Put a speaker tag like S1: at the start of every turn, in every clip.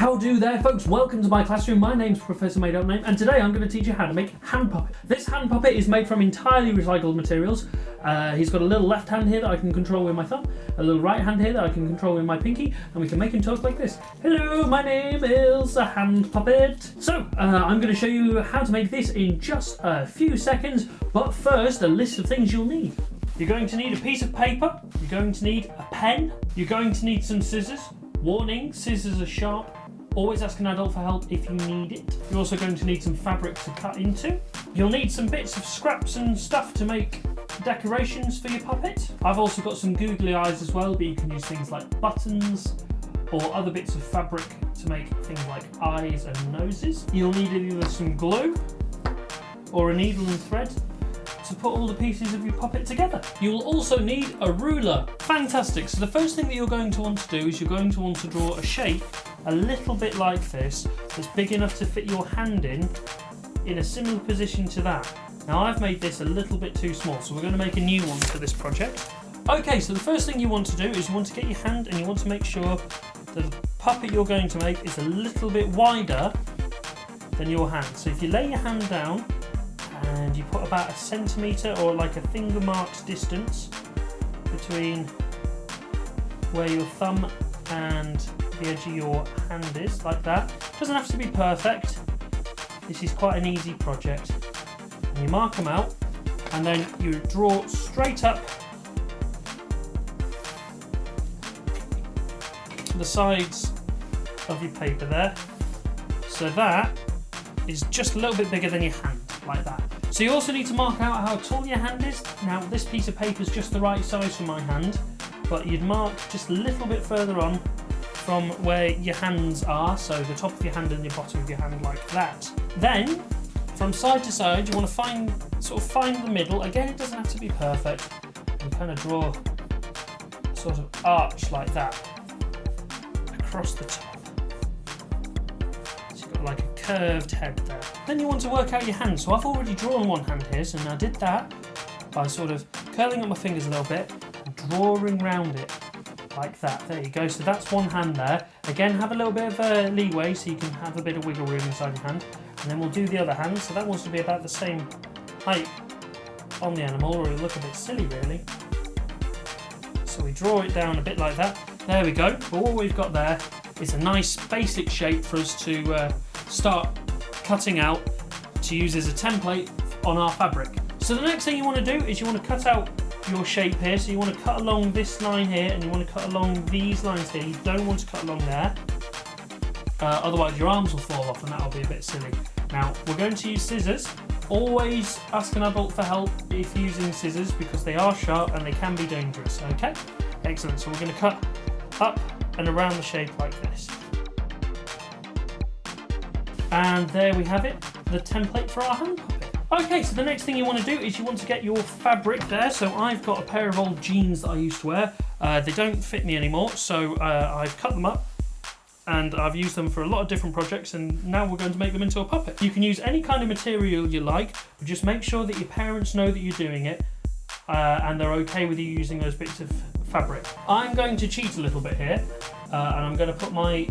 S1: How do there, folks? Welcome to my classroom. My name's Professor Madeupmame, and today I'm going to teach you how to make hand puppet. This hand puppet is made from entirely recycled materials. He's got a little left hand here that I can control with my thumb, a little right hand here that I can control with my pinky, and we can make him talk like this. Hello, my name is a hand puppet. So, I'm going to show you how to make this in just a few seconds, but first, a list of things you'll need. You're going to need a piece of paper, you're going to need a pen, you're going to need some scissors. Warning, scissors are sharp. Always ask an adult for help if you need it. You're also going to need some fabric to cut into. You'll need some bits of scraps and stuff to make decorations for your puppet. I've also got some googly eyes as well, but you can use things like buttons or other bits of fabric to make things like eyes and noses. You'll need either some glue or a needle and thread to put all the pieces of your puppet together. You'll also need a ruler. Fantastic. So the first thing that you're going to want to do is you're going to want to draw a shape a little bit like this, that's big enough to fit your hand in a similar position to that. Now I've made this a little bit too small, so we're going to make a new one for this project. Okay, so the first thing you want to do is you want to get your hand and you want to make sure that the puppet you're going to make is a little bit wider than your hand. So if you lay your hand down and you put about 1 centimetre or like a finger mark's distance between where your thumb and the edge of your hand is, like that. Doesn't have to be perfect. This is quite an easy project. And you mark them out and then you draw straight up the sides of your paper there. So that is just a little bit bigger than your hand, like that. So you also need to mark out how tall your hand is. Now this piece of paper is just the right size for my hand, but you'd mark just a little bit further on from where your hands are, so the top of your hand and the bottom of your hand, like that. Then, from side to side, you want to find the middle. Again, it doesn't have to be perfect. You kind of draw a sort of arch like that across the top. So you've got like a curved head there. Then you want to work out your hand. So I've already drawn one hand here, so I did that by sort of curling up my fingers a little bit and drawing round it. Like that, there you go. So that's one hand there. Again, have a little bit of leeway so you can have a bit of wiggle room inside your hand. And then we'll do the other hand. So that wants to be about the same height on the animal, or it'll look a bit silly really. So we draw it down a bit like that. There we go. But what we've got there is a nice basic shape for us to start cutting out to use as a template on our fabric. So the next thing you want to do is you want to cut out your shape here. So you want to cut along this line here and you want to cut along these lines here. You don't want to cut along there, otherwise your arms will fall off and that'll be a bit silly. Now we're going to use scissors. Always ask an adult for help if using scissors because they are sharp and they can be dangerous. Okay, excellent. So we're going to cut up and around the shape like this, and there we have it, the template for our hand puppet. Okay, so the next thing you want to do is you want to get your fabric there. So I've got a pair of old jeans that I used to wear. They don't fit me anymore, so I've cut them up and I've used them for a lot of different projects, and now we're going to make them into a puppet. You can use any kind of material you like, but just make sure that your parents know that you're doing it and they're okay with you using those bits of fabric. I'm going to cheat a little bit here and I'm going to put my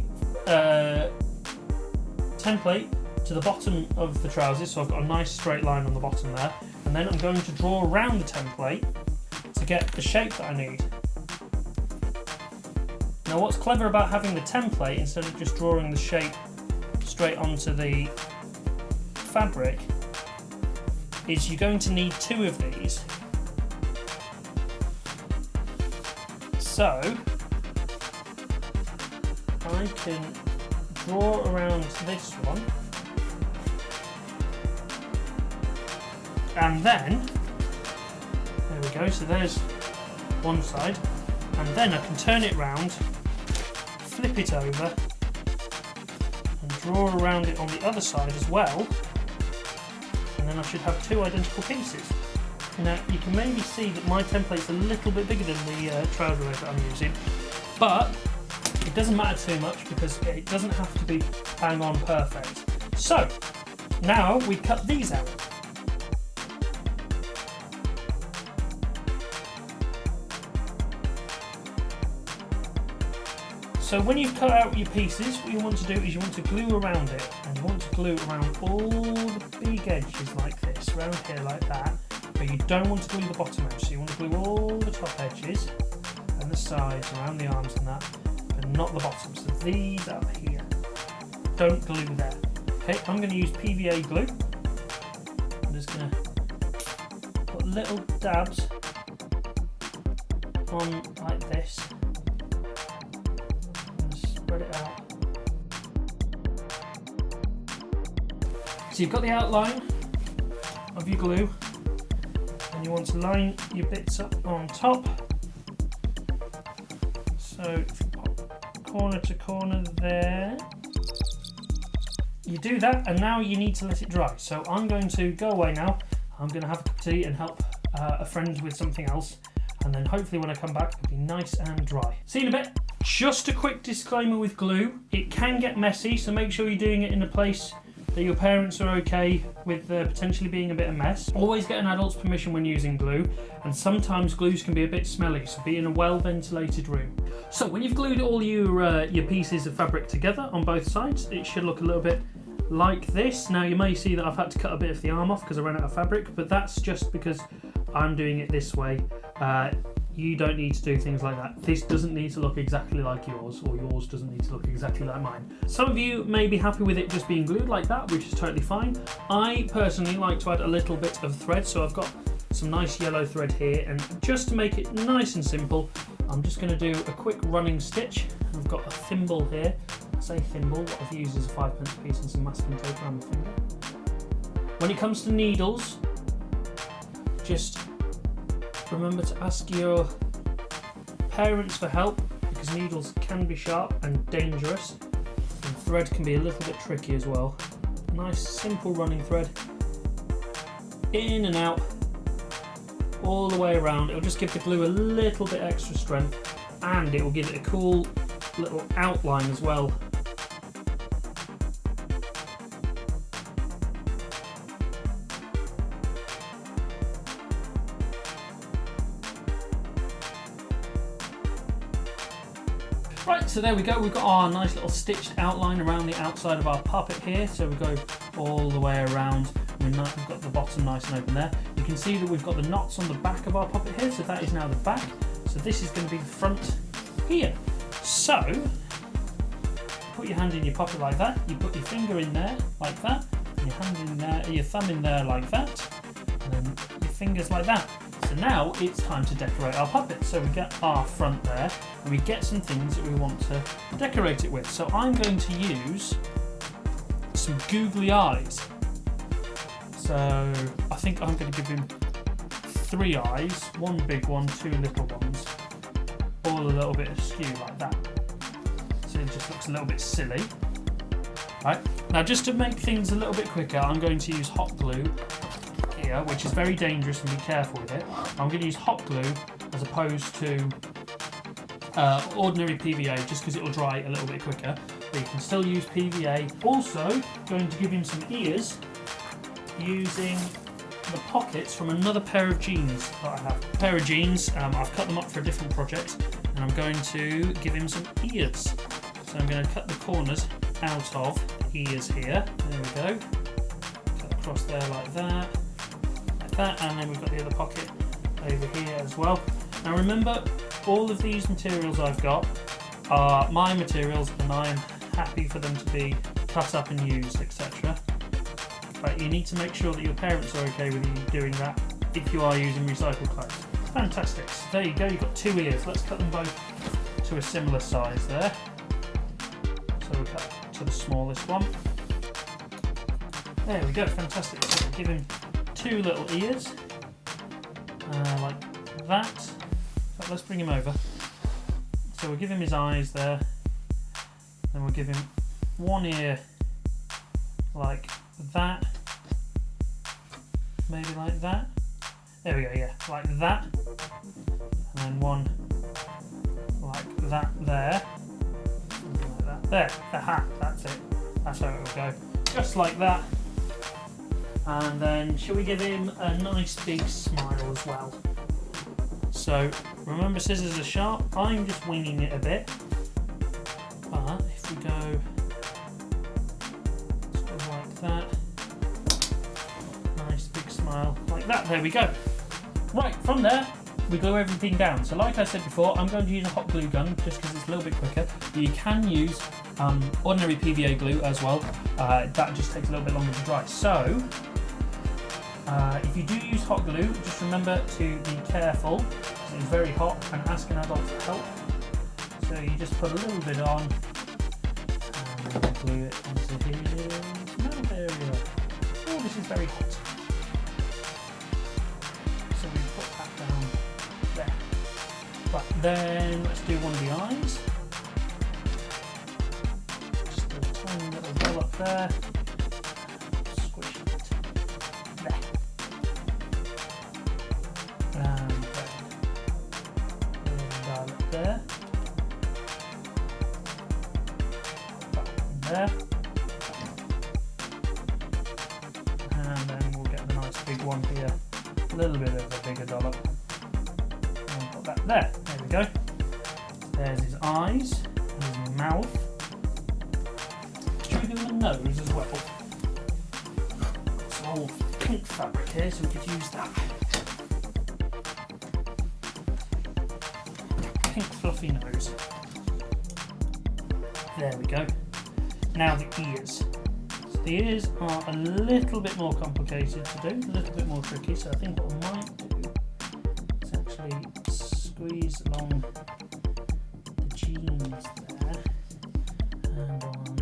S1: template to the bottom of the trousers, so I've got a nice straight line on the bottom there, and then I'm going to draw around the template to get the shape that I need. Now what's clever about having the template instead of just drawing the shape straight onto the fabric is you're going to need 2 of these. So I can draw around this one, and then, there we go, so there's one side, and then I can turn it round, flip it over, and draw around it on the other side as well, and then I should have 2 identical pieces. Now, you can maybe see that my template's a little bit bigger than the trouser leg that I'm using, but it doesn't matter too much because it doesn't have to be bang on perfect. So, now we cut these out. So when you've cut out your pieces, what you want to do is you want to glue around it, and you want to glue around all the big edges like this, around here like that, but you don't want to glue the bottom edge, so you want to glue all the top edges and the sides, around the arms and that, but not the bottom, so these up here, don't glue there. Okay, I'm going to use PVA glue. I'm just going to put little dabs on like this. Spread it out. So you've got the outline of your glue, and you want to line your bits up on top. So corner to corner there. You do that, and now you need to let it dry. So I'm going to go away now. I'm going to have a cup of tea and help a friend with something else, and then hopefully when I come back it'll be nice and dry. See you in a bit. Just a quick disclaimer with glue, it can get messy, so make sure you're doing it in a place that your parents are okay with potentially being a bit of mess. Always get an adult's permission when using glue, and sometimes glues can be a bit smelly, so be in a well ventilated room. So when you've glued all your pieces of fabric together on both sides, it should look a little bit like this. Now you may see that I've had to cut a bit of the arm off because I ran out of fabric, but that's just because I'm doing it this way. You don't need to do things like that. This doesn't need to look exactly like yours, or yours doesn't need to look exactly like mine. Some of you may be happy with it just being glued like that, which is totally fine. I personally like to add a little bit of thread, so I've got some nice yellow thread here, and just to make it nice and simple, I'm just going to do a quick running stitch. I've got a thimble here. I say thimble, what I've used is a 5p piece and some masking tape around the finger. When it comes to needles, just remember to ask your parents for help, because needles can be sharp and dangerous, and thread can be a little bit tricky as well. Nice simple running thread, in and out, all the way around. It'll just give the glue a little bit extra strength, and it will give it a cool little outline as well. Right, so there we go, we've got our nice little stitched outline around the outside of our puppet here. So we go all the way around, we've got the bottom nice and open there. You can see that we've got the knots on the back of our puppet here, so that is now the back. So this is going to be the front here. So, put your hand in your puppet like that, you put your finger in there like that, and your hand in there, your thumb in there like that, and then your fingers like that. So now it's time to decorate our puppet. So we get our front there, and we get some things that we want to decorate it with. So I'm going to use some googly eyes. So I think I'm going to give him 3 eyes, 1 big one, 2 little ones, all a little bit askew like that. So it just looks a little bit silly. Right, now just to make things a little bit quicker, I'm going to use hot glue here, which is very dangerous, and be careful with it. I'm going to use hot glue as opposed to ordinary PVA, just because it will dry a little bit quicker, but you can still use PVA. Also going to give him some ears using the pockets from another pair of jeans that I have. A pair of jeans, I've cut them up for a different project, and I'm going to give him some ears. So I'm going to cut the corners out of the ears here. There we go. Cut across there like that, and then we've got the other pocket over here as well. Now remember, all of these materials I've got are my materials, and I am happy for them to be cut up and used, etc. But you need to make sure that your parents are okay with you doing that if you are using recycled clothes. Fantastic. So there you go, you've got 2 ears. Let's cut them both to a similar size there. So we'll cut to the smallest one. There we go, fantastic. So we'll give him 2 little ears, like that. So let's bring him over. So we'll give him his eyes there, then we'll give him 1 ear like that, maybe like that. There we go, yeah, like that, and then 1 like that there, something like that. There, aha, that's it. That's how it will go, just like that. And then, shall we give him a nice big smile as well? So, remember, scissors are sharp. I'm just winging it a bit. But if we go like that, nice big smile like that, there we go. Right, from there we glue everything down. So like I said before, I'm going to use a hot glue gun just because it's a little bit quicker. But you can use ordinary PVA glue as well. That just takes a little bit longer to dry. So if you do use hot glue, just remember to be careful because it's very hot, and ask an adult for help. So you just put a little bit on and glue it into his mouth area. Oh, this is very hot. So we put that down there. But then let's do one of the eyes. Just a tiny little dollop there. Squish it there. And dollop there. There. And then we'll get the nice big one here. A little bit of a bigger dollop. And put that there. There we go. There's his eyes, his mouth. Should we do the nose as well? Some old pink fabric here, so we could use that. Pink fluffy nose. There we go. Now the ears. So the ears are a little bit more complicated to do, a little bit more tricky, so I think what I might do is actually squeeze along the jeans there and on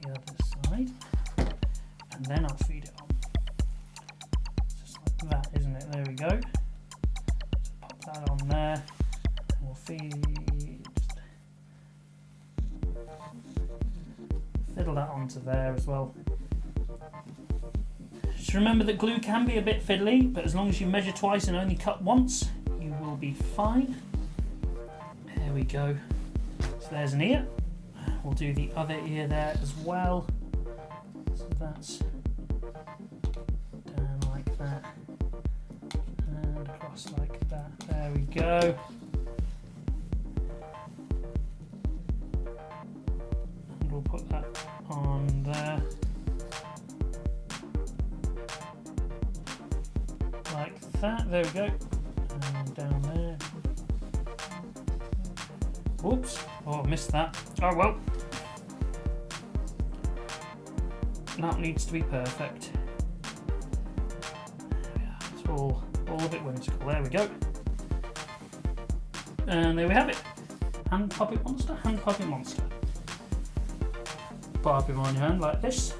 S1: the other side, and then I'll feed it on. Just like that, isn't it? There we go. So pop that on there, and we'll feed. Fiddle that onto there as well. Just remember that glue can be a bit fiddly, but as long as you measure twice and only cut once, you will be fine. There we go. So there's an ear. We'll do the other ear there as well. So that's down like that and across like that. There we go. We'll put that on there, like that. There we go, and down there. Whoops! Oh, I missed that. Oh well. That needs to be perfect. It's all a bit whimsical. There we go. And there we have it. Hand puppet monster. Hand puppet monster. Pop him on your hand like this.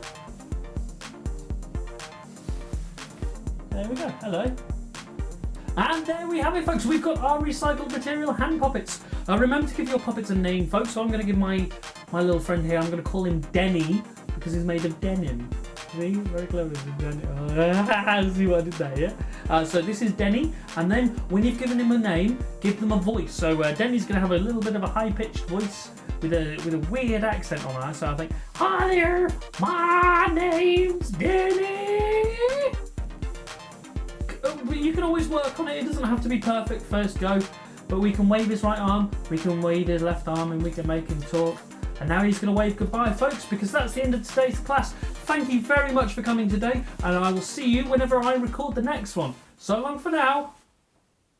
S1: There we go, hello. And there we have it, folks. We've got our recycled material hand puppets. Remember to give your puppets a name, folks. So I'm going to give my little friend here, I'm going to call him Denny because he's made of denim. See, very clever. Oh, see what I did there, yeah? So this is Denny, and then when you've given him a name, give them a voice. So Denny's going to have a little bit of a high-pitched voice with a weird accent on that. So I think, hi there, my name's Denny. You can always work on it. It doesn't have to be perfect first go, but we can wave his right arm, we can wave his left arm, and we can make him talk. And now he's going to wave goodbye, folks, because that's the end of today's class. Thank you very much for coming today, and I will see you whenever I record the next one. So long for now.